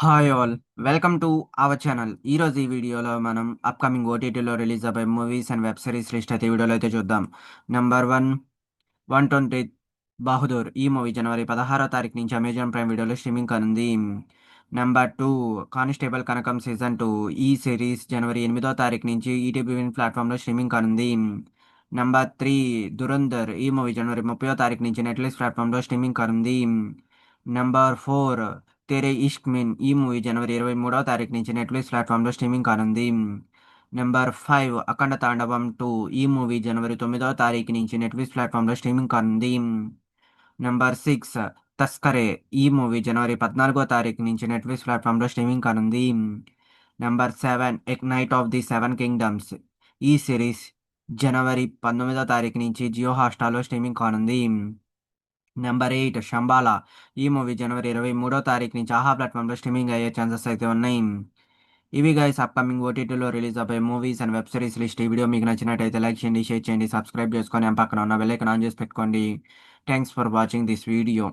Hi all, welcome to our channel. ఈరోజు ఈ వీడియోలో మనం అప్కమింగ్ ఓటీటీలో రిలీజ్ అయ్యే movies and web series list అయితే ఈ వీడియోలో అయితే చూద్దాం. నెంబర్ 120 బహదూర్. ఈ మూవీ జనవరి 16వ తారీఖు నుంచి అమెజాన్ ప్రైమ్ వీడియోలో స్ట్రీమింగ్ కానుంది. నెంబర్ 2 కానిస్టేబుల్ కనకం సీజన్ 2. ఈ సిరీస్ జనవరి 8వ తారీఖు నుంచి ఈటీవీ విన్ ప్లాట్ఫామ్లో స్ట్రీమింగ్ కానుంది. నెంబర్ 3 దురంధర్. ఈ మూవీ జనవరి 30వ తారీఖు నుంచి నెట్ఫ్లిక్స్ ప్లాట్ఫామ్లో స్ట్రీమింగ్ కానుంది. నెంబర్ 4 తెరే ఇష్క్ మీన్. ఈ మూవీ జనవరి 23వ తారీఖు నుంచి నెట్ఫ్లిక్స్ ప్లాట్ఫామ్లో స్ట్రీమింగ్ కానుంది. నెంబర్ 5 అఖండ తాండవం 2. ఈ మూవీ జనవరి 9వ తారీఖు నుంచి నెట్ఫ్లిక్స్ ప్లాట్ఫామ్లో స్ట్రీమింగ్ కానుంది. నెంబర్ 6 తస్కరే. ఈ మూవీ జనవరి 14వ తారీఖు నుంచి నెట్ఫ్లిక్స్ ప్లాట్ఫామ్లో స్ట్రీమింగ్ కానుంది. నెంబర్ 7 ఎక్ knight of the seven kingdoms. ఈ సిరీస్ జనవరి 19వ తారీఖు నుంచి జియో హాట్‌స్టార్‌లో స్ట్రీమింగ్ కానుంది. నెంబర్ 8 శంబాలా. ఈ మూవీ జనవరి 23వ తారీఖు నుంచి ఆహా ప్లాట్ఫామ్లో స్ట్రీమింగ్ అయ్యే ఛాన్సెస్ అయితే ఉన్నాయి. ఇవి గైస్ అప్కమింగ్ ఓటీటీలో రిలీజ్ అయ్యే movies and web series list. ఈ వీడియో మీకు నచ్చినట్టయితే లైక్ చేయండి, షేర్ చేయండి, సబ్స్క్రైబ్ చేసుకొని పక్కన ఉన్న బెల్ ఐకాన్ ఆన్ చేసి పెట్టుకోండి. Thanks for watching this video.